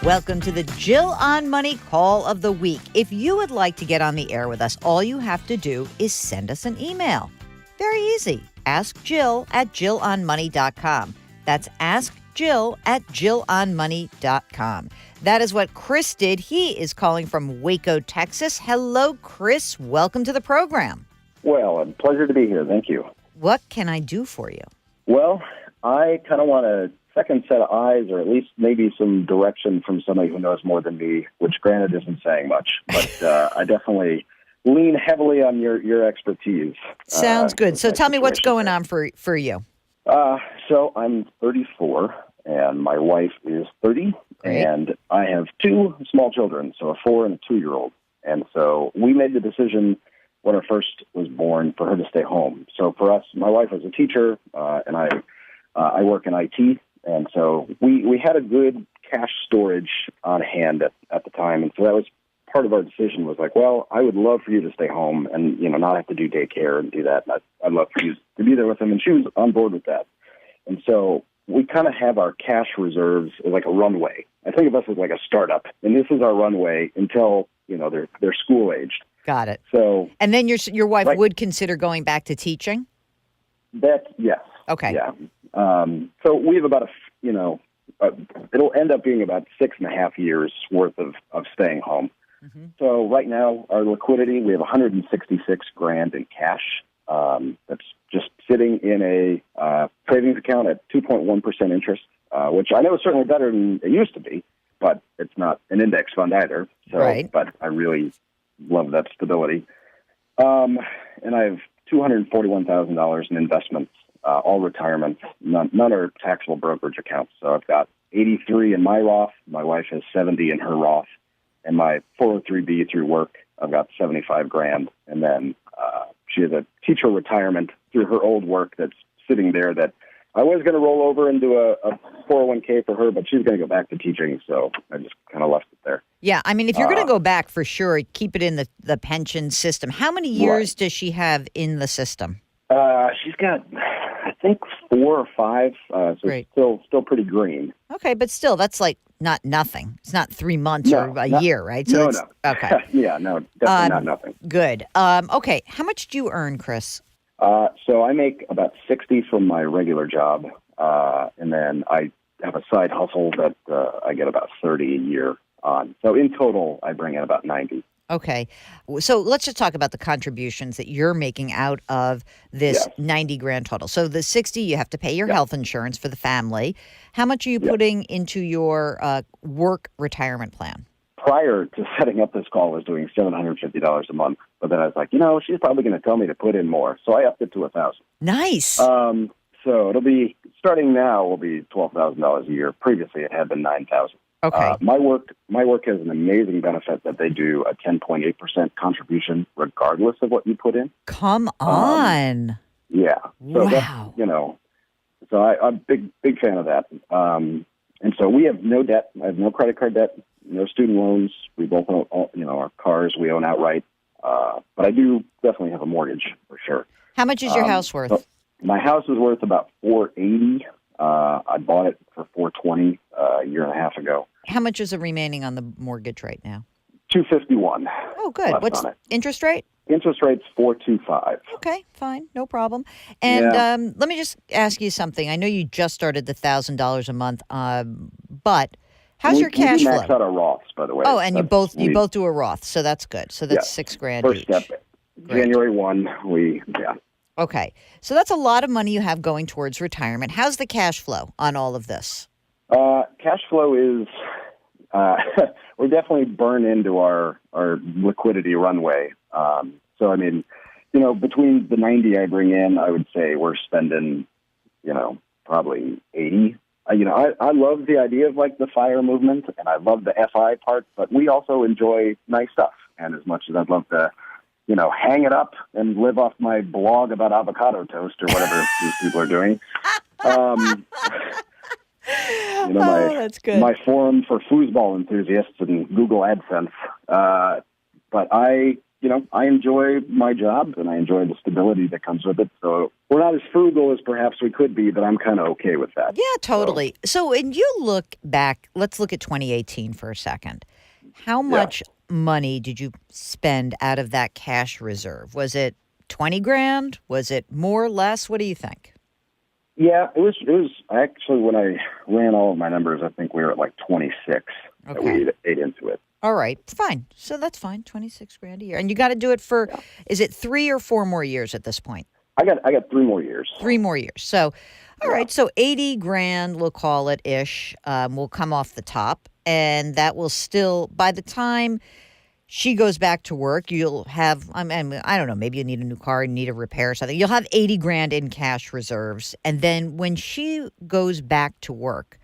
Welcome to the Jill on Money Call of the Week. If you would like to get on the air with us, all you have to do is send us an email. Very easy. Ask Jill at JillOnMoney.com. That's Ask Jill at JillOnMoney.com. That is what Chris did. He is calling from Waco, Texas. Hello, Chris. Welcome to the program. Well, a pleasure to be here. Thank you. What can I do for you? Well, I kind of want a second set of eyes, or at least maybe some direction from somebody who knows more than me, which granted isn't saying much, but I definitely lean heavily on your expertise. Sounds good. So tell me what's going on for you. So I'm 34, and my wife is 30, Great. and I have two small children, so a 4 and a 2-year-old. And so we made the decision when our first was born for her to stay home. So for us, my wife was a teacher, and I work in IT, and so we had a good cash storage on hand at the time, and so that was part of our decision was like, well, I would love for you to stay home and, not have to do daycare and do that. And I'd love for you to be there with them, and she was on board with that. And so we kind of have our cash reserves as like a runway. I think of us as like a startup, and this is our runway until, they're school-aged. Got it. So, and then your wife right. would consider going back to teaching? Yes. Okay. Yeah. So we have about it'll end up being about 6.5 years worth of staying home. Mm-hmm. So right now our liquidity, we have $166,000 in cash. That's just sitting in a savings account at 2.1% interest, which I know is certainly better than it used to be, but it's not an index fund either. So, right. But I really love that stability. And I have $241,000 in investments, all retirement. None are taxable brokerage accounts. So I've got 83 in my Roth. My wife has 70 in her Roth. And my 403B through work, I've got $75,000. And then she has a teacher retirement through her old work that's sitting there that I was going to roll over into a 401k for her, but she's going to go back to teaching, so I just kind of left it there. Yeah, I mean, if you're going to go back for sure, keep it in the pension system. How many years does she have in the system? She's got, I think, 4 or 5, so Great. It's still pretty green. Okay, but still, that's like not nothing. It's not 3 months or a year, right? So no. Okay. Yeah, no, definitely not nothing. Good. Okay, how much do you earn, Chris? So I make about 60 from my regular job, and then I have a side hustle that I get about 30 a year on. So in total, I bring in about 90. Okay. So let's just talk about the contributions that you're making out of this $90,000 total. So the 60, you have to pay your health insurance for the family. How much are you putting into your work retirement plan? Prior to setting up this call, I was doing $750 a month. But then I was like, she's probably going to tell me to put in more. So I upped it to $1,000. Nice. So it'll be, starting now, will be $12,000 a year. Previously, it had been $9,000. Okay. My work has an amazing benefit that they do a 10.8% contribution regardless of what you put in. Come on. Yeah. So wow. That's, so I'm a big fan of that. And so we have no debt. I have no credit card debt, no student loans. We both own, our cars we own outright. But I do definitely have a mortgage for sure. How much is your house worth? So my house is worth about $480,000. I bought it for $420,000 a year and a half ago. How much is remaining on the mortgage right now? $251,000. Oh, good. What's interest rate? Interest rate's 4.25%. Okay, fine, no problem. And let me just ask you something. I know you just started the $1,000 a month, but how's your cash flow? We max out our Roths, by the way. Oh, and you both do a Roth, so that's good. So that's $6,000 First each. step, January 1, Okay, so that's a lot of money you have going towards retirement. How's the cash flow on all of this? Cash flow is, we're definitely burned into our liquidity runway. So, I mean, between the 90 I bring in, I would say we're spending, probably 80. I love the idea of like the FIRE movement, and I love the FI part, but we also enjoy nice stuff. And as much as I'd love to, hang it up and live off my blog about avocado toast or whatever these people are doing. That's good. My forum for foosball enthusiasts and Google AdSense. But I I enjoy my job and I enjoy the stability that comes with it. So we're not as frugal as perhaps we could be, but I'm kind of okay with that. Yeah, totally. So when you look back, let's look at 2018 for a second. How much money did you spend out of that cash reserve? Was it 20 grand? Was it more or less? What do you think? Yeah, it was actually, when I ran all of my numbers, I think we were at like 26 that we ate into it. All right, fine. So that's fine, 26 grand a year. And you got to do it for, is it 3 or 4 more years at this point? I got 3 more years. 3 more years. So, all right, so 80 grand, we'll call it ish, will come off the top. And that will still, by the time she goes back to work, you'll have, I don't know, maybe you need a new car, you need a repair or something. You'll have 80 grand in cash reserves. And then when she goes back to work,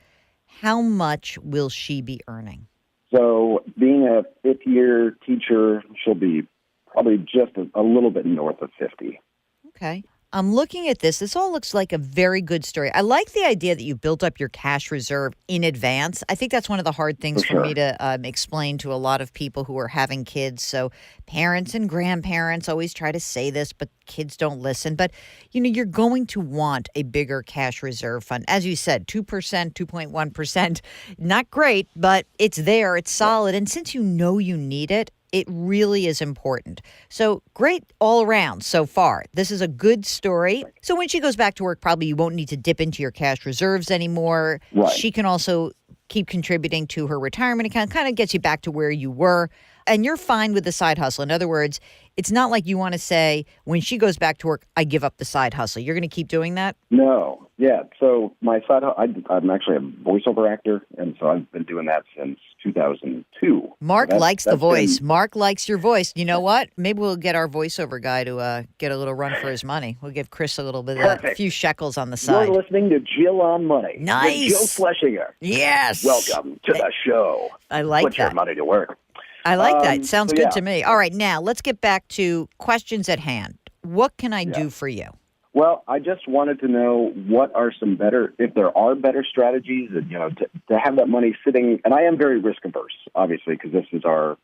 how much will she be earning? So being a fifth-year teacher, she'll be probably just a little bit north of 50. Okay. I'm looking at this. This all looks like a very good story. I like the idea that you built up your cash reserve in advance. I think that's one of the hard things for me to explain to a lot of people who are having kids. So parents and grandparents always try to say this, but kids don't listen. But, you're going to want a bigger cash reserve fund. As you said, 2%, 2.1%, not great, but it's there. It's solid. And since you know you need it, it really is important. So great all around so far. This is a good story. So when she goes back to work, probably you won't need to dip into your cash reserves anymore. Right. She can also keep contributing to her retirement account, kind of gets you back to where you were. And you're fine with the side hustle. In other words, it's not like you want to say, when she goes back to work, I give up the side hustle. You're going to keep doing that? No. Yeah. So my side hustle, I'm actually a voiceover actor, and so I've been doing that since 2002. Mark likes the voice. Mark likes your voice. You know what? Maybe we'll get our voiceover guy to get a little run for his money. We'll give Chris a little bit of a few shekels on the side. You're listening to Jill on Money. Nice. With Jill Schlesinger. Yes. Welcome to the show. I like Put that. your money to work. I like that. Sounds so good yeah. to me. All right, now let's get back to questions at hand. What can I do for you? Well, I just wanted to know what are some better, if there are better strategies, to have that money sitting. And I am very risk averse, obviously, because this is our,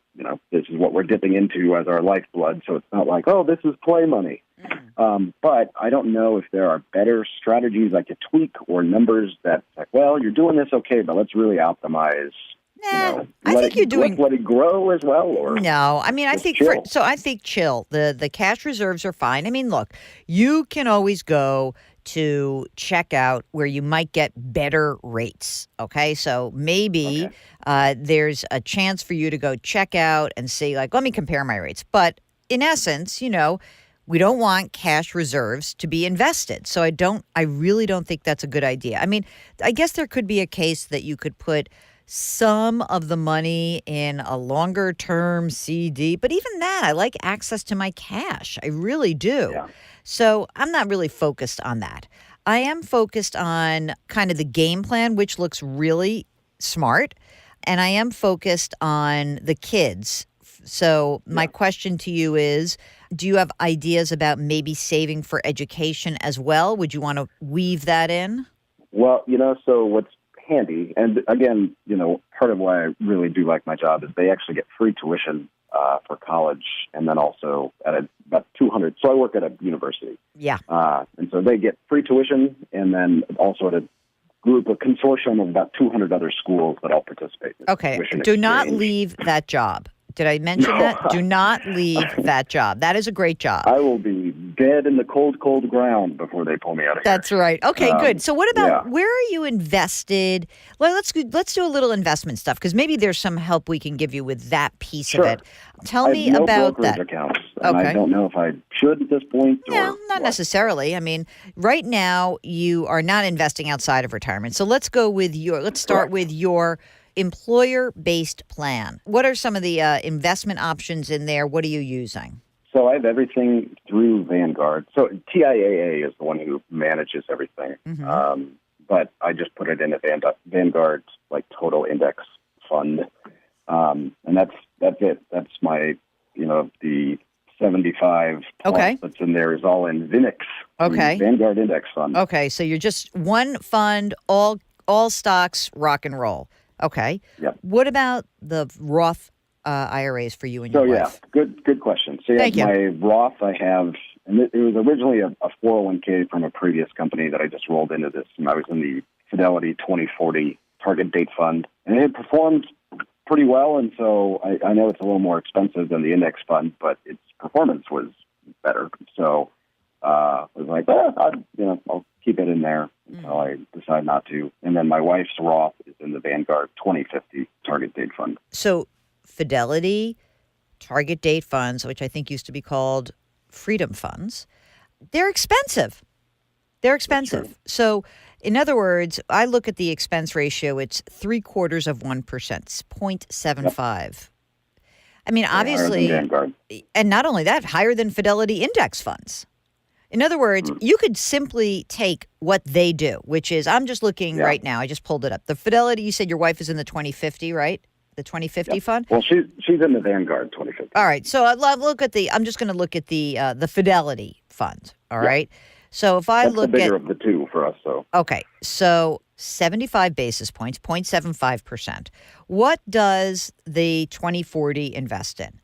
this is what we're dipping into as our lifeblood. So it's not like, oh, this is play money. But I don't know if there are better strategies I could tweak or numbers that, like, well, you're doing this okay, but let's really optimize. I think you're doing. Let it grow as well, or no. I mean, I think chill. I think chill. The cash reserves are fine. I mean, look, you can always go to checkout where you might get better rates. Okay, so maybe there's a chance for you to go check out and see, like, let me compare my rates. But in essence, we don't want cash reserves to be invested. So I really don't think that's a good idea. I mean, I guess there could be a case that you could put some of the money in a longer term CD, but even that, I like access to my cash. I really do. Yeah. So I'm not really focused on that. I am focused on kind of the game plan, which looks really smart. And I am focused on the kids. So my question to you is, do you have ideas about maybe saving for education as well? Would you want to weave that in? Well, so what's handy, and again, part of why I really do like my job is they actually get free tuition for college, and then also at about 200. So I work at a university. Yeah. And so they get free tuition, and then also at a consortium of about 200 other schools that all participate in Okay. tuition Do not exchange. leave that job. Did I mention that? Do not leave that job. That is a great job. I will be dead in the cold, cold ground before they pull me out of here. That's right. Okay, good. So what about where are you invested? Well, let's do a little investment stuff, because maybe there's some help we can give you with that piece of it. Tell me about brokerage that. accounts, and I don't know if I should at this point. No, not necessarily. I mean, right now you are not investing outside of retirement. So let's start with your employer-based plan. What are some of the investment options in there? What are you using? So I have everything through Vanguard. So TIAA is the one who manages everything. Mm-hmm. But I just put it in a Vanguard total index fund. And that's it. That's my, the 75 that's in there is all in VINIX. Okay. Vanguard index fund. Okay. So you're just one fund, all stocks, rock and roll. Okay. Yep. What about the Roth IRAs for you and So your yeah, wife? good question. So yeah, Thank you. my Roth I have, and it was originally a 401k from a previous company that I just rolled into this, and I was in the Fidelity 2040 target date fund, and it had performed pretty well, and so I know it's a little more expensive than the index fund, but its performance was better. So I was like, I'll keep it in there until I decide not to. And then my wife's Roth is in the Vanguard 2050 target date fund. So Fidelity target date funds, which I think used to be called Freedom Funds, they're expensive. They're expensive. So in other words, I look at the expense ratio, it's 0.75%, it's 0.75. I mean, obviously, Vanguard. and not only that, higher than Fidelity index funds. In other words, you could simply take what they do, which is, I'm just looking right now, I just pulled it up. The Fidelity, you said your wife is in the 2050, right? The 2050 fund? Well, she's in the Vanguard 2050. All right. So I'm just going to look at the Fidelity fund. All right. So if I That's look the bigger at of the two for us, so. Okay, so 75 basis points, 0.75%. What does the 2040 invest in?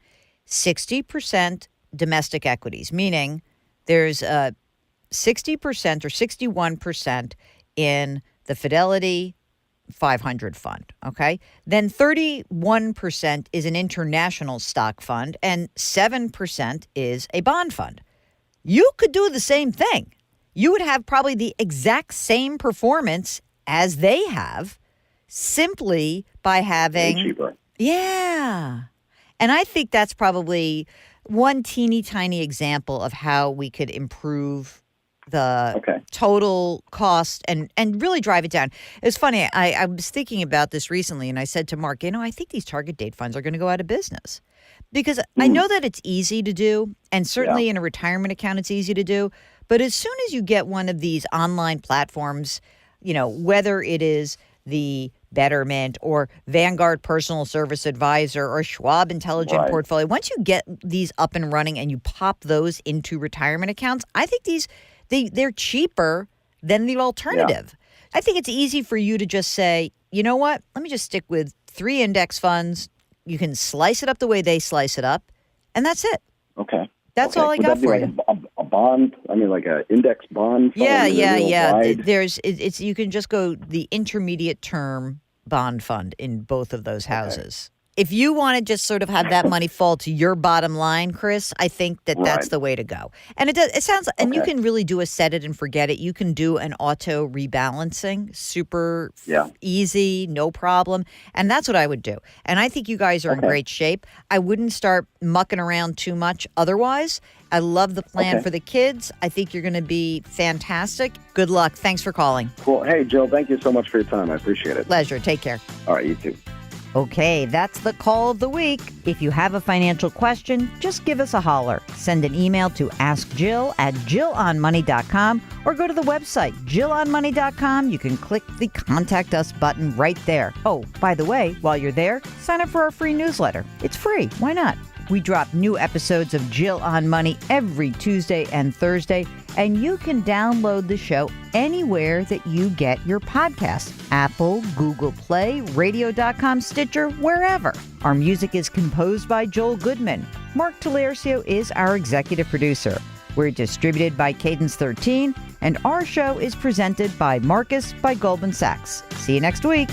60% domestic equities, meaning there's 60% or 61% in the Fidelity 500 fund, okay? Then 31% is an international stock fund, and 7% is a bond fund. You could do the same thing. You would have probably the exact same performance as they have simply by having... Way cheaper. Yeah. And I think that's probably one teeny tiny example of how we could improve the total cost and really drive it down. It's funny. I was thinking about this recently, and I said to Mark, I think these target date funds are going to go out of business. Because I know that it's easy to do, and certainly in a retirement account it's easy to do. But as soon as you get one of these online platforms, whether it is the Betterment or Vanguard Personal Service Advisor or Schwab Intelligent Portfolio, once you get these up and running and you pop those into retirement accounts, I think they're cheaper than the alternative. I think it's easy for you to just say, you know what, let me just stick with 3 index funds. You can slice it up the way they slice it up, and that's it. Okay. That's all I got for you. A bond? I mean, like an index bond? Yeah. You can just go the intermediate term bond fund in both of those houses. If you want to just sort of have that money fall to your bottom line, Chris, I think that's the way to go. And it sounds, and you can really do a set it and forget it. You can do an auto rebalancing, super easy, no problem. And that's what I would do. And I think you guys are in great shape. I wouldn't start mucking around too much otherwise. I love the plan for the kids. I think you're going to be fantastic. Good luck. Thanks for calling. Cool. Hey, Jill, thank you so much for your time. I appreciate it. Pleasure. Take care. All right, you too. Okay, that's the call of the week. If you have a financial question, just give us a holler. Send an email to askjill@jillonmoney.com or go to the website, jillonmoney.com. You can click the Contact Us button right there. Oh, by the way, while you're there, sign up for our free newsletter. It's free. Why not? We drop new episodes of Jill on Money every Tuesday and Thursday, and you can download the show anywhere that you get your podcasts. Apple, Google Play, radio.com, Stitcher, wherever. Our music is composed by Joel Goodman. Mark Talercio is our executive producer. We're distributed by Cadence 13, and our show is presented by Marcus by Goldman Sachs. See you next week.